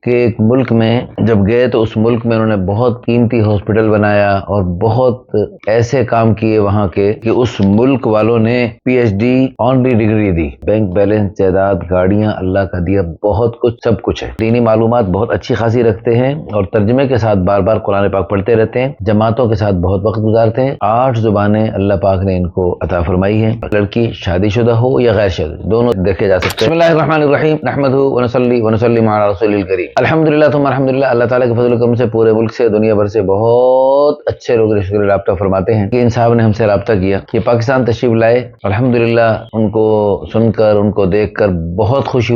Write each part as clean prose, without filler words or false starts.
کہ ایک ملک میں جب گئے تو اس ملک میں انہوں نے بہت قیمتی ہاسپٹل بنایا اور بہت ایسے کام کیے وہاں کے کہ اس ملک والوں نے P H D honorary degree دی، بینک بیلنس، جائیداد، گاڑیاں اللہ کا دیا، بہت کچھ، سب کچھ ہے۔ دینی معلومات بہت اچھی خاصی رکھتے ہیں اور ترجمے کے ساتھ بار بار قرآن پاک پڑھتے رہتے ہیں، جماعتوں کے ساتھ بہت وقت گزارتے ہیں۔ 8 زبانیں اللہ پاک نے ان کو عطا فرمائی ہیں، لڑکی شادی شدہ ہو یا غیر شادی دونوں دیکھے جا سکتے ہیں۔ بسم اللہ الرحمن الرحیم، نحمدہ ونصلی ونسلم علی رسول الکریم۔ الحمدللہ ثم الحمدللہ، اللہ تعالیٰ کے فضل و کرم سے پورے ملک سے، دنیا بھر سے بہت اچھے لوگ رشتے رابطہ فرماتے ہیں کہ ان صاحب نے ہم سے رابطہ کیا، یہ پاکستان تشریف لائے۔ الحمدللہ ان کو سن کر، ان کو دیکھ کر بہت خوشی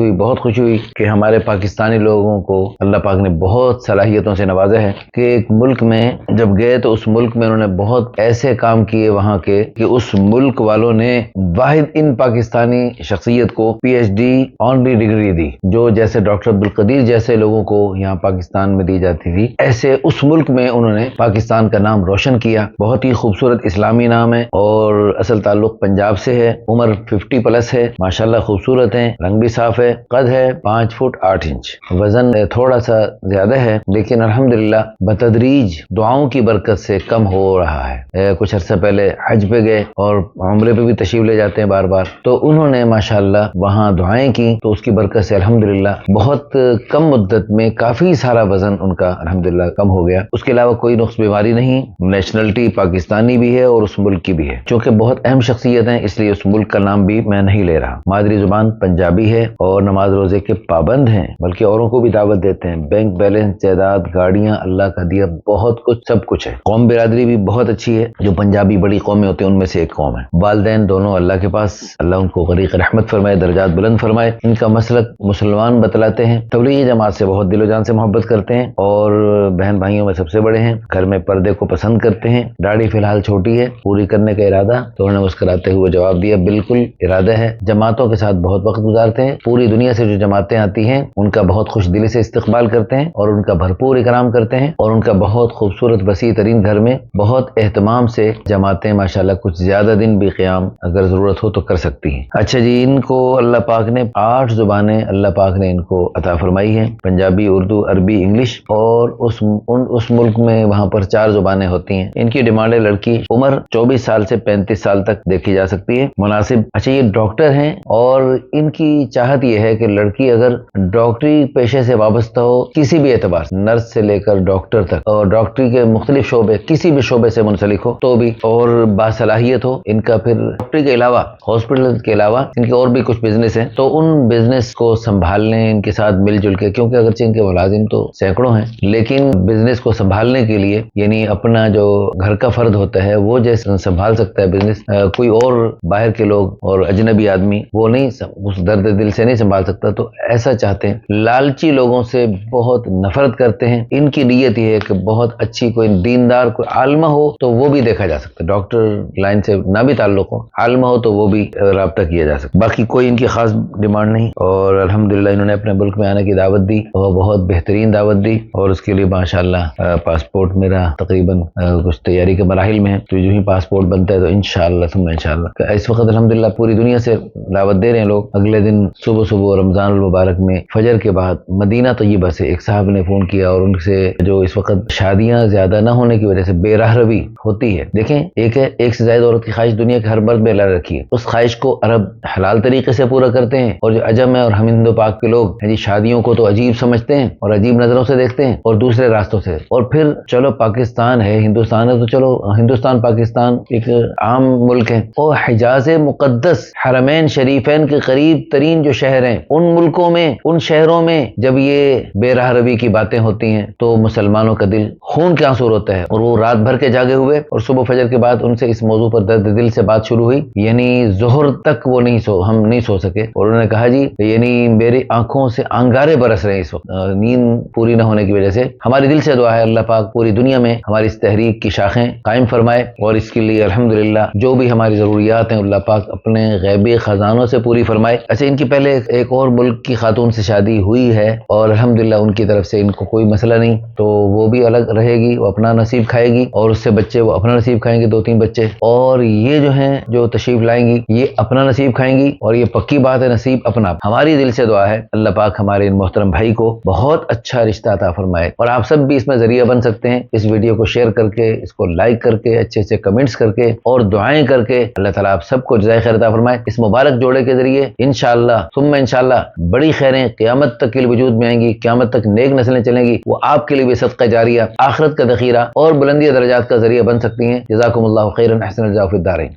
ہوئی کہ ہمارے پاکستانی لوگوں کو اللہ پاک نے بہت صلاحیتوں سے نوازا ہے کہ ایک ملک میں جب گئے تو اس ملک میں انہوں نے بہت ایسے کام کیے وہاں کے کہ اس ملک والوں نے واحد ان پاکستانی شخصیت کو P H D honorary degree دی، جو جیسے ڈاکٹر عبدالقدیر جیسے لوگوں کو یہاں پاکستان میں دی جاتی تھی، ایسے اس ملک میں انہوں نے پاکستان کا نام روشن کیا۔ بہت ہی خوبصورت اسلامی نام ہے اور اصل تعلق پنجاب سے ہے، عمر 50+ ہے، ماشاءاللہ خوبصورت ہیں، رنگ بھی صاف ہے، قد ہے 5 فٹ 8 انچ، وزن تھوڑا سا زیادہ ہے لیکن الحمدللہ بتدریج دعاؤں کی برکت سے کم ہو رہا ہے۔ کچھ عرصہ پہلے حج پہ گئے اور عمرے پہ بھی تشریف لے جاتے ہیں بار بار، تو انہوں نے ماشاءاللہ وہاں دعائیں کی تو اس کی برکت سے الحمدللہ بہت کم مدت میں کافی سارا وزن ان کا الحمدللہ کم ہو گیا۔ اس کے علاوہ کوئی نقص بیماری نہیں، نیشنلٹی پاکستانی بھی ہے اور اس ملک کی بھی ہے، چونکہ بہت اہم شخصیت ہیں اس لیے اس ملک کا نام بھی میں نہیں لے رہا۔ مادری زبان پنجابی ہے اور نماز روزے کے پابند ہیں، بلکہ اوروں کو بھی دعوت دیتے ہیں، بینک بیلنس، جائیداد، گاڑیاں اللہ کا دیا، بہت کچھ، سب کچھ ہے۔ قوم برادری بھی بہت اچھی ہے، جو پنجابی بڑی قومیں ہوتے ہیں ان میں سے ایک قوم ہے۔ والدین دونوں اللہ کے پاس، اللہ ان کو غریق رحمت فرمائے، درجات بلند فرمائے۔ ان کا مسلک مسلمان بتلاتے ہیں، تبلیغی جماعت سے بہت دل و جان سے محبت کرتے ہیں اور بہن بھائیوں میں سب سے بڑے ہیں، گھر میں پردے کو پسند کرتے ہیں۔ داڑھی فی الحال چھوٹی ہے، پوری کرنے کا ارادہ، تو انہوں نے مسکراتے ہوئے جواب دیا بالکل ارادہ ہے۔ جماعتوں کے ساتھ بہت وقت گزارتے ہیں، پوری دنیا سے جو جماعتیں آتی ہیں ان کا بہت خوش دلی سے استقبال کرتے ہیں اور ان کا بھرپور اکرام کرتے ہیں اور ان کا بہت خوبصورت وسیع ترین گھر میں بہت اہتمام سے جماعتیں ماشاءاللہ کچھ زیادہ دن بھی قیام اگر ضرورت ہو تو کر سکتی ہیں۔ اچھا جی، ان کو اللہ پاک نے 8 زبانیں اللہ پاک نے ان کو عطا فرمائی ہیں، پنجابی، اردو، عربی، انگلش، اور اس ملک میں وہاں پر 4 زبانیں ہوتی ہیں۔ ان کی ڈیمانڈ ہے لڑکی عمر 24 سال سے 35 سال تک دیکھی جا سکتی ہے، مناسب۔ اچھا، یہ ڈاکٹر ہیں اور ان کی چاہت یہ ہے کہ لڑکی اگر ڈاکٹری پیشے سے وابستہ ہو کسی بھی اعتبار سے، نرس سے لے کر ڈاکٹر تک، اور ڈاکٹری کے مختلف شعبے کسی بھی شعبے سے منسلک ہو تو بھی، اور باصلاحیت ہو، ان کا پھر ڈاکٹری کے علاوہ، ہاسپٹل کے علاوہ ان کے اور بھی کچھ بزنس ہیں، تو ان بزنس کو سنبھالنے، ان کے ساتھ مل جل کے، کیونکہ اگرچہ ان کے ملازم تو سینکڑوں ہیں لیکن بزنس کو سنبھالنے کے لیے، یعنی اپنا جو گھر کا فرد ہوتا ہے وہ جیسے سنبھال سکتا ہے بزنس، کوئی اور باہر کے لوگ اور اجنبی آدمی وہ نہیں، اس درد دل سے نہیں سنبھال سکتا، تو ایسا چاہتے ہیں۔ لالچی لوگوں سے بہت نفرت کرتے ہیں، ان کی نیت یہ ہے کہ بہت اچھی کوئی دیندار، کوئی عالمہ ہو تو وہ بھی دیکھا جا سکتا ہے، ڈاکٹر لائن سے نہ بھی تعلق ہو، عالمہ ہو تو وہ بھی رابطہ کیا جا سکتا ہے۔ باقی کوئی ان کی خاص ڈیمانڈ نہیں، اور الحمدللہ انہوں نے اپنے ملک میں آنے کی دعوت دی اور بہت بہترین دعوت دی، اور اس کے لیے ماشاءاللہ پاسپورٹ میرا تقریباً کچھ تیاری کے مراحل میں ہے، تو جو ہی پاسپورٹ بنتا ہے تو انشاءاللہ ثم انشاءاللہ اس وقت الحمدللہ پوری دنیا سے دعوت دے رہے ہیں لوگ۔ اگلے دن صبح رمضان المبارک میں فجر کے بعد مدینہ طیبہ سے ایک صاحب نے فون کیا اور ان سے جو اس وقت شادیاں زیادہ نہ ہونے کی وجہ سے بے راہ روی ہوتی ہے، دیکھیں ایک سے زائد عورت کی خواہش دنیا کے ہر مرد میں لا رکھی ہے، اس خواہش کو عرب حلال طریقے سے پورا کرتے ہیں، اور جو عجم ہے اور ہم ہندو پاک کے لوگ ہیں جی شادیوں کو تو عجیب سمجھتے ہیں اور عجیب نظروں سے دیکھتے ہیں اور دوسرے راستوں سے، اور پھر چلو پاکستان ہے، ہندوستان ہے، تو چلو ہندوستان پاکستان ایک عام ملک ہے، اور حجاز مقدس حرمین شریفین کے قریب ترین جو شہر ہیں ان ملکوں میں، ان شہروں میں جب یہ بے راہ روی کی باتیں ہوتی ہیں تو مسلمانوں کا دل خون کے آنسو روتا ہے، اور وہ رات بھر کے جاگے ہوئے، اور صبح فجر کے بعد ان سے اس موضوع پر درد دل سے بات شروع ہوئی، یعنی ظہر تک وہ ہم نہیں سو سکے، اور انہوں نے کہا جی یعنی میری آنکھوں سے انگارے برس رہے ہیں اس وقت نیند پوری نہ ہونے کی وجہ سے۔ ہماری دل سے دعا ہے اللہ پاک پوری دنیا میں ہماری اس تحریک کی شاخیں قائم فرمائے، اور اس کے لیے الحمدللہ جو بھی ہماری ضروریات ہیں اللہ پاک اپنے غیبی خزانوں سے پوری فرمائے۔ اچھا، ان کی پہلے ایک اور ملک کی خاتون سے شادی ہوئی ہے اور الحمدللہ ان کی طرف سے ان کو کوئی مسئلہ نہیں، تو وہ بھی الگ رہے گی، وہ اپنا نصیب کھائے گی، اور اس سے بچے وہ اپنا نصیب کھائیں گے، 2-3 بچے، اور یہ جو ہیں جو تشریف لائیں گی یہ اپنا نصیب کھائیں گی، اور یہ پکی بات ہے، نصیب اپنا۔ ہماری دل سے دعا ہے اللہ پاک ہمارے ان محترم بھائی کو بہت اچھا رشتہ عطا فرمائے، اور آپ سب بھی اس میں ذریعہ بن سکتے ہیں۔ اس ویڈیو کو شیئر کر کے، اس کو لائک کر کے، اچھے سے کمنٹس کر کے اور دعائیں کر کے اللہ تعالیٰ آپ سب کو جزائے خیر عطا فرمائے۔ اس مبارک جوڑے کے ذریعے انشاءاللہ ثم انشاءاللہ بڑی خیریں قیامت تک کے وجود میں آئیں گی، قیامت تک نیک نسلیں چلیں گی، وہ آپ کے لیے بھی صدقہ جاریہ، آخرت کا ذخیرہ اور بلندی درجات کا ذریعہ بن سکتی ہیں۔ جزاکم اللہ خیرا، احسن الجزاء فی الدارین۔